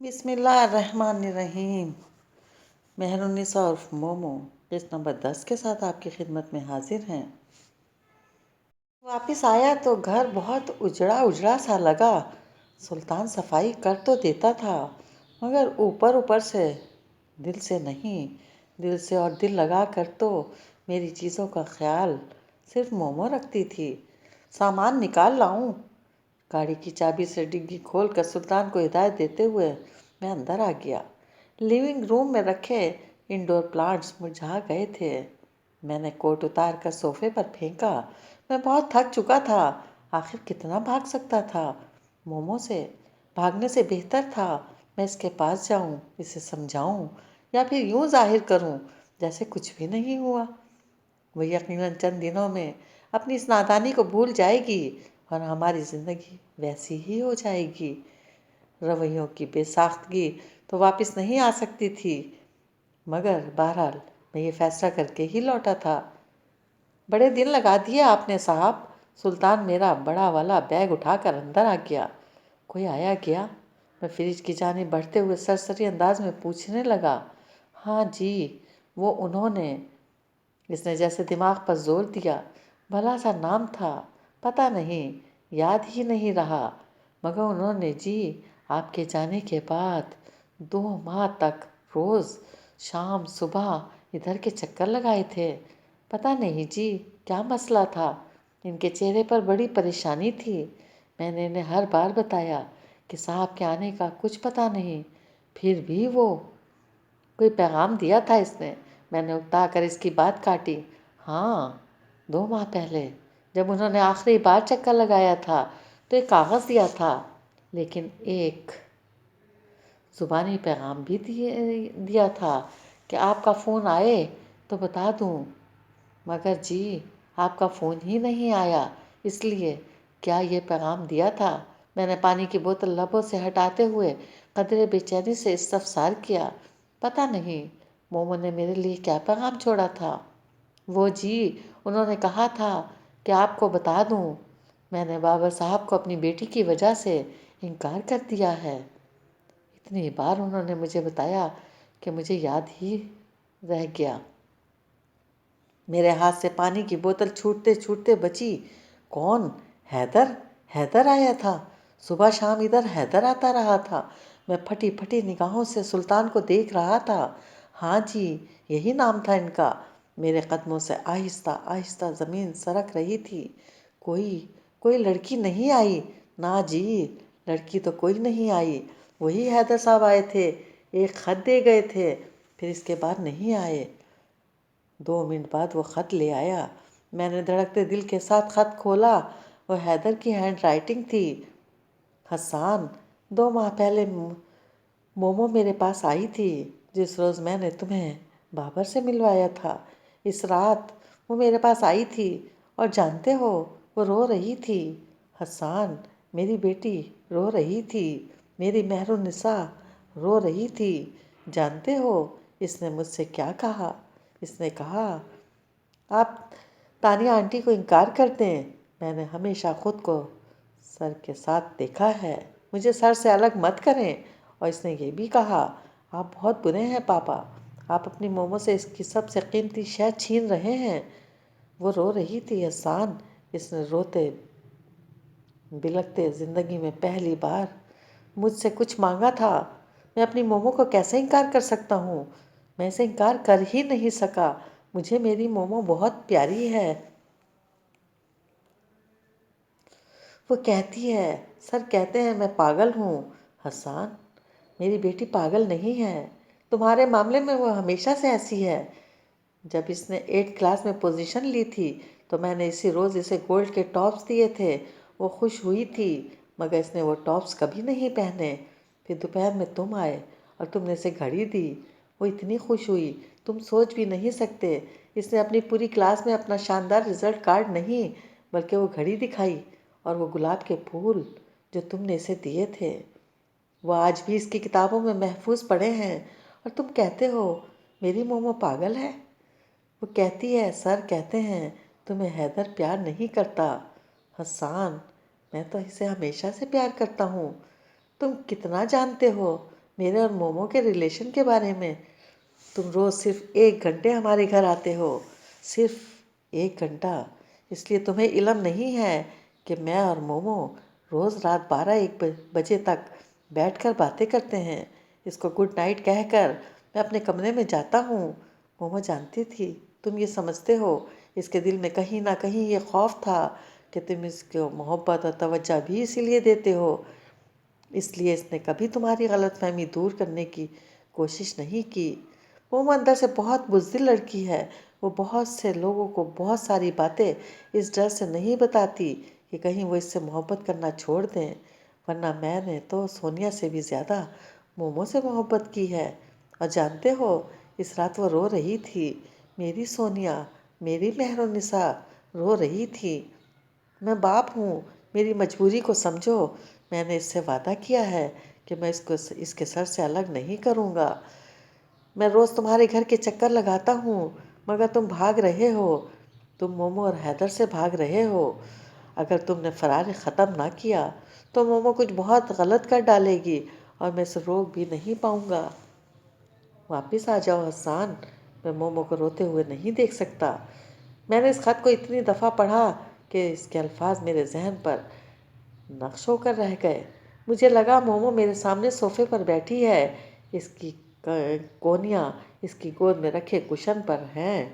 بسم اللہ الرحمن الرحیم۔ مہر النساء عرف مومو قسط نمبر 10 کے ساتھ آپ کی خدمت میں حاضر ہیں۔ واپس آیا تو گھر بہت اجڑا اجڑا سا لگا۔ سلطان صفائی کر تو دیتا تھا مگر اوپر اوپر سے، دل سے نہیں۔ دل سے اور دل لگا کر تو میری چیزوں کا خیال صرف مومو رکھتی تھی۔ سامان نکال لاؤں؟ گاڑی کی چابی سے ڈگی کھول کر سلطان کو ہدایت دیتے ہوئے میں اندر آ گیا۔ لیونگ روم میں رکھے انڈور پلانٹس مرجھا گئے تھے۔ میں نے کوٹ اتار کر صوفے پر پھینکا۔ میں بہت تھک چکا تھا۔ آخر کتنا بھاگ سکتا تھا مومو سے؟ بھاگنے سے بہتر تھا میں اس کے پاس جاؤں، اسے سمجھاؤں، یا پھر یوں ظاہر کروں جیسے کچھ بھی نہیں ہوا۔ وہ یقیناً چند دنوں میں اپنی اس نادانی کو بھول جائے گی اور ہماری زندگی ویسی ہی ہو جائے گی۔ رویوں کی بے ساختگی تو واپس نہیں آ سکتی تھی، مگر بہرحال میں یہ فیصلہ کر کے ہی لوٹا تھا۔ بڑے دن لگا دیے آپ نے صاحب۔ سلطان میرا بڑا والا بیگ اٹھا کر اندر آ گیا۔ کوئی آیا گیا؟ میں فریج کی جانب بڑھتے ہوئے سرسری انداز میں پوچھنے لگا۔ ہاں جی، وہ انہوں نے۔ اس نے جیسے دماغ پر زور دیا۔ بھلا سا نام تھا، پتہ نہیں، یاد ہی نہیں رہا، مگر انہوں نے جی آپ کے جانے کے بعد 2 ماہ تک روز شام صبح ادھر کے چکر لگائے تھے۔ پتہ نہیں جی کیا مسئلہ تھا، ان کے چہرے پر بڑی پریشانی تھی۔ میں نے انہیں ہر بار بتایا کہ صاحب کے آنے کا کچھ پتہ نہیں، پھر بھی وہ کوئی پیغام دیا تھا اس نے؟ میں نے اکتا کر اس کی بات کاٹی۔ ہاں، 2 ماہ پہلے جب انہوں نے آخری بار چکر لگایا تھا تو ایک کاغذ دیا تھا، لیکن ایک زبانی پیغام بھی دیا تھا کہ آپ کا فون آئے تو بتا دوں، مگر جی آپ کا فون ہی نہیں آیا، اس لیے کیا یہ پیغام دیا تھا؟ میں نے پانی کی بوتل لبوں سے ہٹاتے ہوئے قدرے بے چینی سے استفسار کیا۔ پتہ نہیں مومو نے میرے لیے کیا پیغام چھوڑا تھا۔ وہ جی انہوں نے کہا تھا کہ آپ کو بتا دوں، میں نے بابر صاحب کو اپنی بیٹی کی وجہ سے انکار کر دیا ہے۔ اتنی بار انہوں نے مجھے بتایا کہ مجھے یاد ہی رہ گیا۔ میرے ہاتھ سے پانی کی بوتل چھوٹتے چھوٹتے بچی۔ کون؟ حیدر؟ حیدر آیا تھا؟ صبح شام ادھر حیدر آتا رہا تھا۔ میں پھٹی پھٹی نگاہوں سے سلطان کو دیکھ رہا تھا۔ ہاں جی، یہی نام تھا ان کا۔ میرے قدموں سے آہستہ آہستہ زمین سرک رہی تھی۔ کوئی لڑکی نہیں آئی؟ نہ جی، لڑکی تو کوئی نہیں آئی۔ وہی حیدر صاحب آئے تھے، ایک خط دے گئے تھے، پھر اس کے بعد نہیں آئے۔ 2 منٹ بعد وہ خط لے آیا۔ میں نے دھڑکتے دل کے ساتھ خط کھولا۔ وہ حیدر کی ہینڈ رائٹنگ تھی۔ حسان، 2 ماہ پہلے مومو میرے پاس آئی تھی، جس روز میں نے تمہیں بابر سے ملوایا تھا۔ اس رات وہ میرے پاس آئی تھی اور جانتے ہو وہ رو رہی تھی۔ حسان، میری بیٹی رو رہی تھی، میری مہر النساء رو رہی تھی۔ جانتے ہو اس نے مجھ سے کیا کہا؟ اس نے کہا آپ تانیہ آنٹی کو انکار کر دیں۔ میں نے ہمیشہ خود کو سر کے ساتھ دیکھا ہے، مجھے سر سے الگ مت کریں۔ اور اس نے یہ بھی کہا آپ بہت برے ہیں پاپا، آپ اپنی مومو سے اس کی سب سے قیمتی شے چھین رہے ہیں۔ وہ رو رہی تھی حسان، اس نے روتے بلکتے زندگی میں پہلی بار مجھ سے کچھ مانگا تھا۔ میں اپنی مومو کو کیسے انکار کر سکتا ہوں؟ میں اسے انکار کر ہی نہیں سکا۔ مجھے میری مومو بہت پیاری ہے۔ وہ کہتی ہے سر کہتے ہیں میں پاگل ہوں۔ حسان، میری بیٹی پاگل نہیں ہے، تمہارے معاملے میں وہ ہمیشہ سے ایسی ہے۔ جب اس نے 8 کلاس میں پوزیشن لی تھی تو میں نے اسی روز اسے گولڈ کے ٹاپس دیے تھے۔ وہ خوش ہوئی تھی، مگر اس نے وہ ٹاپس کبھی نہیں پہنے۔ پھر دوپہر میں تم آئے اور تم نے اسے گھڑی دی، وہ اتنی خوش ہوئی تم سوچ بھی نہیں سکتے۔ اس نے اپنی پوری کلاس میں اپنا شاندار رزلٹ کارڈ نہیں بلکہ وہ گھڑی دکھائی اور وہ گلاب کے پھول جو تم نے اسے دیے تھے، وہ آج بھی اس کی کتابوں میں محفوظ پڑے ہیں۔ اور تم کہتے ہو میری مومو پاگل ہے؟ وہ کہتی ہے سر کہتے ہیں تمہیں حیدر پیار نہیں کرتا۔ حسان، میں تو اسے ہمیشہ سے پیار کرتا ہوں۔ تم کتنا جانتے ہو؟ میرے اور مومو کے ریلیشن کے بارے میں۔ تم روز صرف 1 گھنٹے ہمارے گھر آتے ہو، صرف 1 گھنٹہ۔ اس لیے تمہیں علم نہیں ہے کہ میں اور مومو روز رات 12-1 بجے تک بیٹھ کر باتیں کرتے ہیں۔ اس کو گڈ نائٹ کہہ کر میں اپنے کمرے میں جاتا ہوں۔ مومو جانتی تھی تم یہ سمجھتے ہو۔ اس کے دل میں کہیں نہ کہیں یہ خوف تھا کہ تم اس کو محبت اور توجہ بھی اسی لیے دیتے ہو، اس لیے اس نے کبھی تمہاری غلط فہمی دور کرنے کی کوشش نہیں کی۔ مومو اندر سے بہت بزدل لڑکی ہے۔ وہ بہت سے لوگوں کو بہت ساری باتیں اس ڈر سے نہیں بتاتی کہ کہیں وہ اس سے محبت کرنا چھوڑ دیں، ورنہ میں نے تو سونیا سے بھی زیادہ مومو سے محبت کی ہے۔ اور جانتے ہو، اس رات وہ رو رہی تھی، میری سونیا، میری مہر النساء رو رہی تھی۔ میں باپ ہوں، میری مجبوری کو سمجھو۔ میں نے اس سے وعدہ کیا ہے کہ میں اس کے سر سے الگ نہیں کروں گا۔ میں روز تمہارے گھر کے چکر لگاتا ہوں، مگر تم بھاگ رہے ہو۔ تم مومو اور حیدر سے بھاگ رہے ہو۔ اگر تم نے فرار ختم نہ کیا تو مومو کچھ بہت غلط کر ڈالے گی اور میں اسے روک بھی نہیں پاؤں گا۔ واپس آ جاؤ حسان، میں مومو کو روتے ہوئے نہیں دیکھ سکتا۔ میں نے اس خط کو اتنی دفعہ پڑھا کہ اس کے الفاظ میرے ذہن پر نقش ہو کر رہ گئے۔ مجھے لگا مومو میرے سامنے صوفے پر بیٹھی ہے، اس کی کونیاں اس کی گود میں رکھے کشن پر ہیں،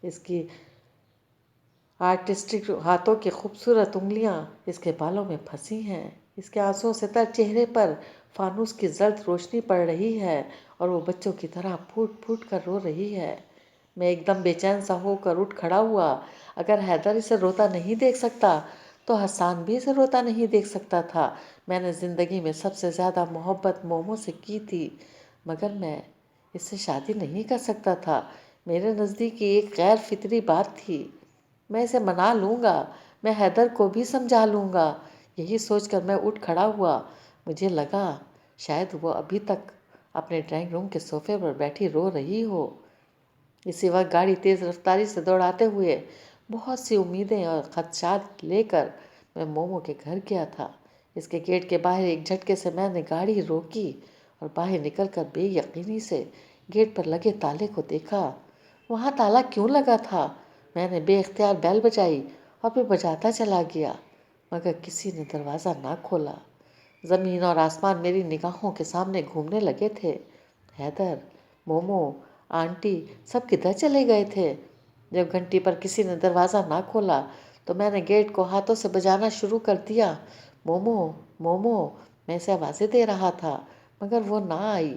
اس کی آرٹسٹک ہاتھوں کی خوبصورت انگلیاں اس کے بالوں میں پھنسی ہیں، اس کے آنسوؤں سے تر چہرے پر فانوس کی زرد روشنی پڑ رہی ہے اور وہ بچوں کی طرح پھوٹ پھوٹ کر رو رہی ہے۔ میں ایک دم بے چین سا ہو کر اٹھ کھڑا ہوا۔ اگر حیدر اسے روتا نہیں دیکھ سکتا تو حسان بھی اسے روتا نہیں دیکھ سکتا تھا۔ میں نے زندگی میں سب سے زیادہ محبت مومو سے کی تھی، مگر میں اس سے شادی نہیں کر سکتا تھا۔ میرے نزدیک یہ ایک غیر فطری بات تھی۔ میں اسے منا لوں گا، میں حیدر کو بھی سمجھا لوں گا۔ یہی سوچ کر میں اٹھ کھڑا ہوا۔ مجھے لگا شاید وہ ابھی تک اپنے ڈرائنگ روم کے صوفے پر بیٹھی رو رہی ہو۔ اسی وقت گاڑی تیز رفتاری سے دوڑاتے ہوئے بہت سی امیدیں اور خدشات لے کر میں مومو کے گھر گیا تھا۔ اس کے گیٹ کے باہر ایک جھٹکے سے میں نے گاڑی روکی اور باہر نکل کر بے یقینی سے گیٹ پر لگے تالے کو دیکھا۔ وہاں تالا کیوں لگا تھا؟ میں نے بے اختیار بیل بجائی اور پھر بجاتا چلا گیا، مگر کسی نے دروازہ نہ کھولا۔ زمین اور آسمان میری نگاہوں کے سامنے گھومنے لگے تھے۔ حیدر، مومو، آنٹی سب کدھر چلے گئے تھے؟ جب گھنٹی پر کسی نے دروازہ نہ کھولا تو میں نے گیٹ کو ہاتھوں سے بجانا شروع کر دیا۔ مومو، مومو، میں اسے آوازیں دے رہا تھا، مگر وہ نہ آئی۔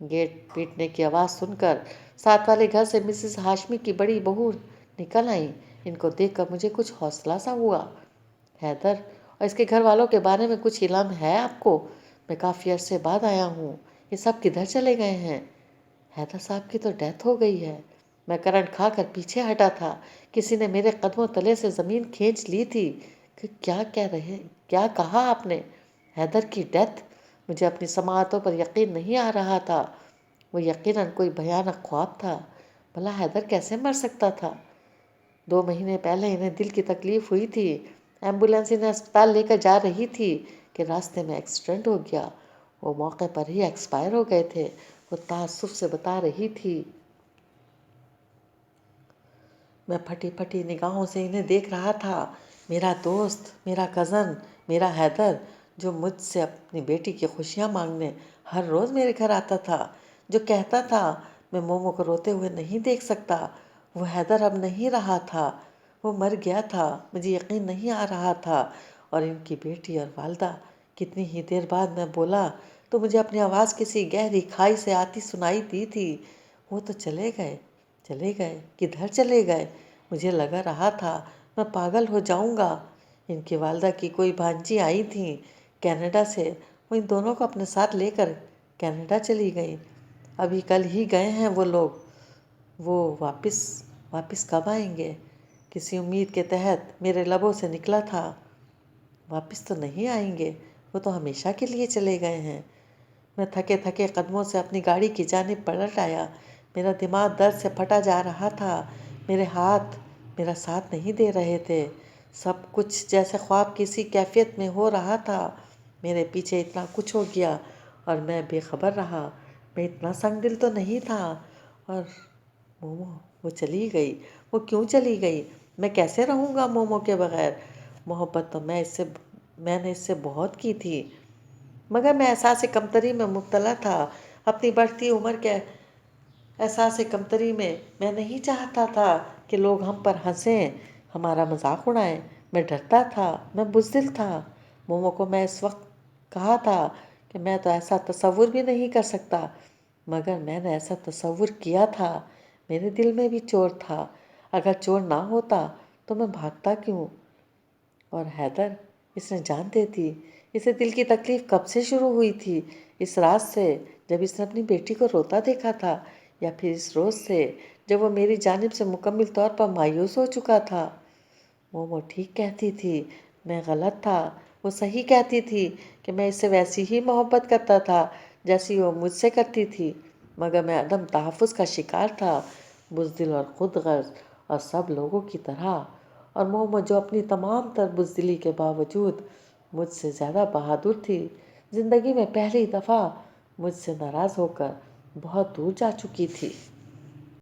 گیٹ پیٹنے کی آواز سن کر ساتھ والے گھر سے مسز ہاشمی کی بڑی بہو نکل آئیں۔ ان کو دیکھ کر مجھے کچھ حوصلہ سا ہوا۔ حیدر اور اس کے گھر والوں کے بارے میں کچھ علم ہے آپ کو؟ میں کافی عرصے بعد آیا ہوں، یہ سب کدھر چلے گئے ہیں؟ حیدر صاحب کی تو ڈیتھ ہو گئی ہے۔ میں کرنٹ کھا کر پیچھے ہٹا تھا، کسی نے میرے قدموں تلے سے زمین کھینچ لی تھی۔ کیا کہا آپ نے؟ حیدر کی ڈیتھ؟ مجھے اپنی سماعتوں پر یقین نہیں آ رہا تھا۔ وہ یقیناً کوئی بھیانک خواب تھا۔ بھلا حیدر کیسے مر سکتا تھا؟ 2 مہینے پہلے انہیں دل کی تکلیف ہوئی تھی، ایمبولینس انہیں اسپتال لے کر جا رہی تھی کہ راستے میں ایکسیڈنٹ ہو گیا۔ وہ موقع پر ہی ایکسپائر ہو گئے تھے، وہ تأسف سے بتا رہی تھی۔ میں پھٹی پھٹی نگاہوں سے انہیں دیکھ رہا تھا۔ میرا دوست، میرا کزن، میرا حیدر، جو مجھ سے اپنی بیٹی کی خوشیاں مانگنے ہر روز میرے گھر آتا تھا، جو کہتا تھا میں مومو کو روتے ہوئے نہیں دیکھ سکتا، وہ حیدر اب نہیں رہا تھا، وہ مر گیا تھا۔ مجھے یقین نہیں آ رہا تھا، اور ان کی بیٹی اور والدہ۔ کتنی ہی دیر بعد میں بولا تو مجھے اپنی آواز کسی گہری کھائی سے آتی سنائی دی تھی۔ وہ تو چلے گئے، چلے گئے، کدھر چلے گئے؟ مجھے لگا رہا تھا میں پاگل ہو جاؤں گا۔ ان کی والدہ کی کوئی بھانجی آئی تھیں کینیڈا سے، وہ ان دونوں کو اپنے ساتھ لے کر کینیڈا چلی گئیں۔ ابھی کل ہی گئے ہیں وہ لوگ۔ وہ واپس کب آئیں گے؟ کسی امید کے تحت میرے لبوں سے نکلا تھا۔ واپس تو نہیں آئیں گے، وہ تو ہمیشہ کے لیے چلے گئے ہیں۔ میں تھکے تھکے قدموں سے اپنی گاڑی کی جانب پلٹ آیا۔ میرا دماغ درد سے پھٹا جا رہا تھا، میرے ہاتھ میرا ساتھ نہیں دے رہے تھے۔ سب کچھ جیسے خواب کی سی کیفیت میں ہو رہا تھا۔ میرے پیچھے اتنا کچھ ہو گیا اور میں بے خبر رہا، میں اتنا سنگ دل تو نہیں تھا۔ اور مومو وہ چلی گئی، وہ کیوں چلی گئی؟ میں کیسے رہوں گا مومو کے بغیر؟ محبت تو میں نے اس سے بہت کی تھی، مگر میں احساس کمتری میں مبتلا تھا۔ اپنی بڑھتی عمر کے احساس کمتری میں نہیں چاہتا تھا کہ لوگ ہم پر ہنسیں، ہمارا مذاق اڑائیں۔ میں ڈرتا تھا، میں بزدل تھا۔ مومو کو میں اس وقت کہا تھا کہ میں تو ایسا تصور بھی نہیں کر سکتا، مگر میں نے ایسا تصور کیا تھا۔ میرے دل میں بھی چور تھا، اگر چور نہ ہوتا تو میں بھاگتا کیوں؟ اور حیدر، اس نے جان دے دی۔ اسے دل کی تکلیف کب سے شروع ہوئی تھی؟ اس رات سے جب اس نے اپنی بیٹی کو روتا دیکھا تھا، یا پھر اس روز سے جب وہ میری جانب سے مکمل طور پر مایوس ہو چکا تھا؟ وہ ٹھیک کہتی تھی، میں غلط تھا۔ وہ صحیح کہتی تھی کہ میں اس سے ویسی ہی محبت کرتا تھا جیسی وہ مجھ سے کرتی تھی، مگر میں عدم تحفظ کا شکار تھا، بزدل اور خود غرض اور سب لوگوں کی طرح۔ اور محمد جو اپنی تمام تر بزدلی کے باوجود مجھ سے زیادہ بہادر تھی، زندگی میں پہلی دفعہ مجھ سے ناراض ہو کر بہت دور جا چکی تھی۔